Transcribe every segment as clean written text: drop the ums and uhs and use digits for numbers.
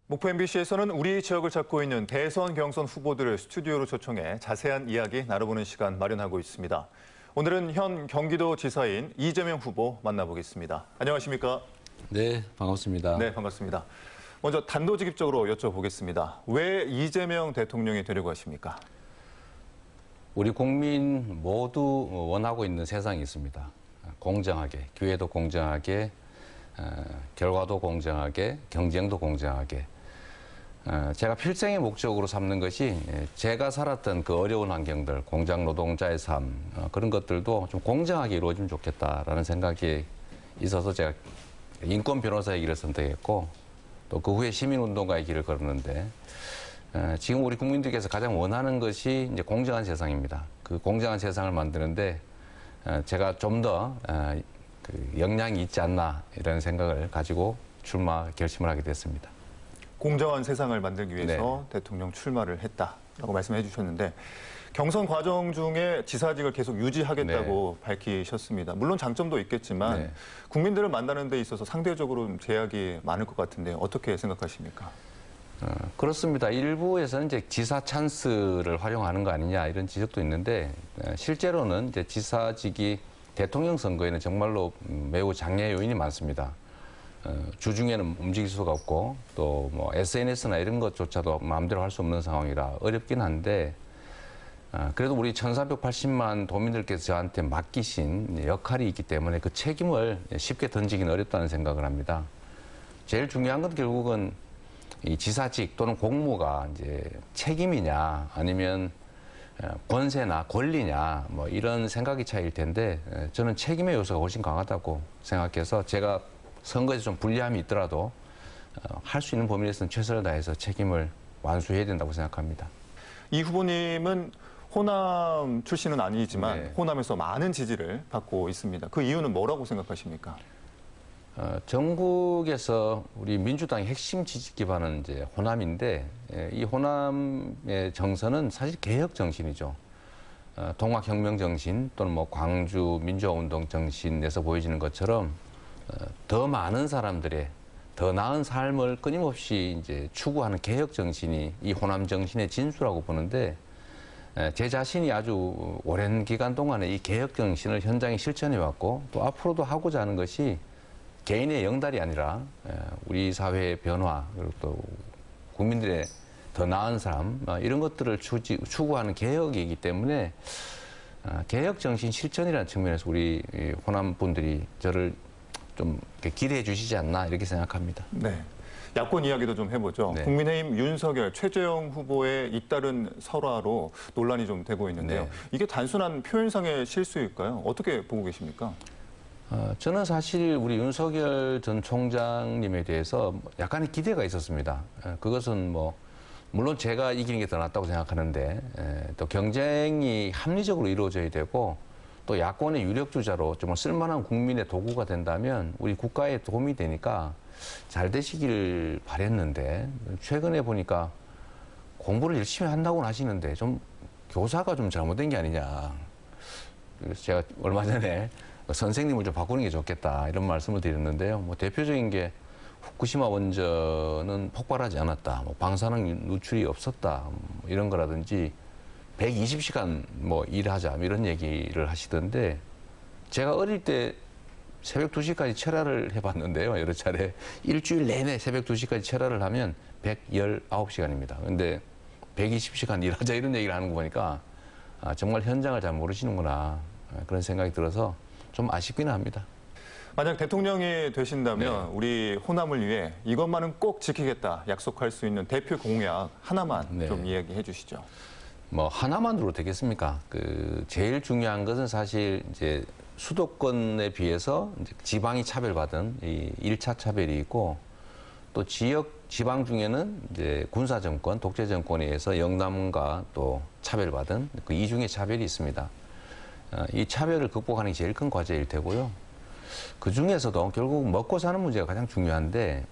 목포 MBC에서는 우리 지역을 찾고 있는 대선 경선 후보들을 스튜디오로 초청해 자세한 이야기 나눠보는 시간 마련하고 있습니다. 오늘은 현 경기도지사인 이재명 후보 만나보겠습니다. 안녕하십니까? 네, 반갑습니다. 네, 반갑습니다. 먼저 단도직입적으로 여쭤보겠습니다. 왜 이재명 대통령이 되려고 하십니까? 우리 국민 모두 원하고 있는 세상이 있습니다. 공정하게, 기회도 공정하게, 결과도 공정하게, 경쟁도 공정하게. 제가 필생의 목적으로 삼는 것이 제가 살았던 그 어려운 환경들, 공장 노동자의 삶, 그런 것들도 좀 공정하게 이루어지면 좋겠다라는 생각이 있어서 제가 인권 변호사의 길을 선택했고 또 그 후에 시민운동가의 길을 걸었는데 지금 우리 국민들께서 가장 원하는 것이 이제 공정한 세상입니다. 그 공정한 세상을 만드는데 제가 좀 더 역량이 있지 않나 이런 생각을 가지고 출마 결심을 하게 됐습니다. 공정한 세상을 만들기 위해서 네. 대통령 출마를 했다라고 말씀해 주셨는데 경선 과정 중에 지사직을 계속 유지하겠다고 네. 밝히셨습니다. 물론 장점도 있겠지만 네. 국민들을 만나는 데 있어서 상대적으로 제약이 많을 것 같은데 어떻게 생각하십니까? 그렇습니다. 일부에서는 이제 지사 찬스를 활용하는 거 아니냐 이런 지적도 있는데 실제로는 이제 지사직이 대통령 선거에는 정말로 매우 장애 요인이 많습니다. 주중에는 움직일 수가 없고 또 뭐 SNS나 이런 것조차도 마음대로 할 수 없는 상황이라 어렵긴 한데 그래도 우리 1380만 도민들께서 저한테 맡기신 역할이 있기 때문에 그 책임을 쉽게 던지기는 어렵다는 생각을 합니다. 제일 중요한 건 결국은 이 지사직 또는 공무가 이제 책임이냐 아니면 권세나 권리냐 뭐 이런 생각이 차이일 텐데 저는 책임의 요소가 훨씬 강하다고 생각해서 제가 선거에서 좀 불리함이 있더라도 할 수 있는 범위 내에서는 최선을 다해서 책임을 완수해야 된다고 생각합니다. 이 후보님은 호남 출신은 아니지만 네. 호남에서 많은 지지를 받고 있습니다. 그 이유는 뭐라고 생각하십니까? 전국에서 우리 민주당의 핵심 지지 기반은 이제 호남인데 이 호남의 정서는 사실 개혁 정신이죠. 동학혁명 정신 또는 뭐 광주 민주화운동 정신에서 보여지는 것처럼 더 많은 사람들의 더 나은 삶을 끊임없이 이제 추구하는 개혁 정신이 이 호남 정신의 진수라고 보는데 제 자신이 아주 오랜 기간 동안에 이 개혁 정신을 현장에 실천해 왔고 또 앞으로도 하고자 하는 것이 개인의 영달이 아니라 우리 사회의 변화 그리고 또 국민들의 더 나은 삶 이런 것들을 추구하는 개혁이기 때문에 개혁 정신 실천이라는 측면에서 우리 호남 분들이 저를 좀 기대해 주시지 않나 이렇게 생각합니다. 네. 야권 이야기도 좀 해보죠. 네. 국민의힘 윤석열, 최재형 후보의 잇따른 설화로 논란이 좀 되고 있는데요. 네. 이게 단순한 표현상의 실수일까요? 어떻게 보고 계십니까? 저는 사실 우리 윤석열 전 총장님에 대해서 약간의 기대가 있었습니다. 그것은 뭐 물론 제가 이기는 게 더 낫다고 생각하는데 또 경쟁이 합리적으로 이루어져야 되고 또 야권의 유력주자로 정말 쓸만한 국민의 도구가 된다면 우리 국가에 도움이 되니까 잘 되시길 바랬는데 최근에 보니까 공부를 열심히 한다고는 하시는데 좀 교사가 좀 잘못된 게 아니냐. 그래서 제가 얼마 전에 선생님을 좀 바꾸는 게 좋겠다 이런 말씀을 드렸는데요. 뭐 대표적인 게 후쿠시마 원전은 폭발하지 않았다, 뭐 방사능 누출이 없었다, 뭐 이런 거라든지 120시간 뭐 일하자 뭐 이런 얘기를 하시던데 제가 어릴 때 새벽 2시까지 철야를 해봤는데요. 여러 차례 일주일 내내 새벽 2시까지 철야를 하면 119시간입니다. 근데 120시간 일하자 이런 얘기를 하는 거 보니까 정말 현장을 잘 모르시는구나 그런 생각이 들어서 좀 아쉽기는 합니다. 만약 대통령이 되신다면 네. 우리 호남을 위해 이것만은 꼭 지키겠다 약속할 수 있는 대표 공약 하나만 네. 좀 이야기해 주시죠. 뭐 하나만으로 되겠습니까? 제일 중요한 것은 사실 이제 수도권에 비해서 이제 지방이 차별받은 이 1차 차별이 있고 또 지방 중에는 이제 군사 정권, 독재 정권에 의해서 영남과 또 차별받은 그 이중의 차별이 있습니다. 이 차별을 극복하는 게 제일 큰 과제일 테고요. 그 중에서도 결국 먹고 사는 문제가 가장 중요한데,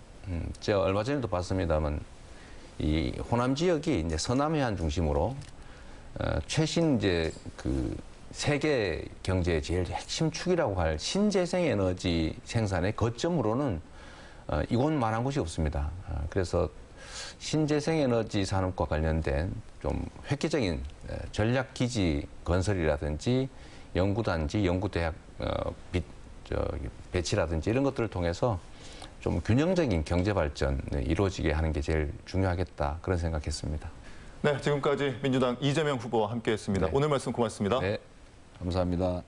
제가 얼마 전에도 봤습니다만, 이 호남 지역이 이제 서남해안 중심으로, 최신 이제 그 세계 경제의 제일 핵심 축이라고 할 신재생 에너지 생산의 거점으로는 이곳만한 곳이 없습니다. 그래서 신재생에너지 산업과 관련된 좀 획기적인 전략기지 건설이라든지 연구단지, 연구대학 배치라든지 이런 것들을 통해서 좀 균형적인 경제 발전이 이루어지게 하는 게 제일 중요하겠다 그런 생각했습니다. 네, 지금까지 민주당 이재명 후보와 함께했습니다. 네. 오늘 말씀 고맙습니다. 네, 감사합니다.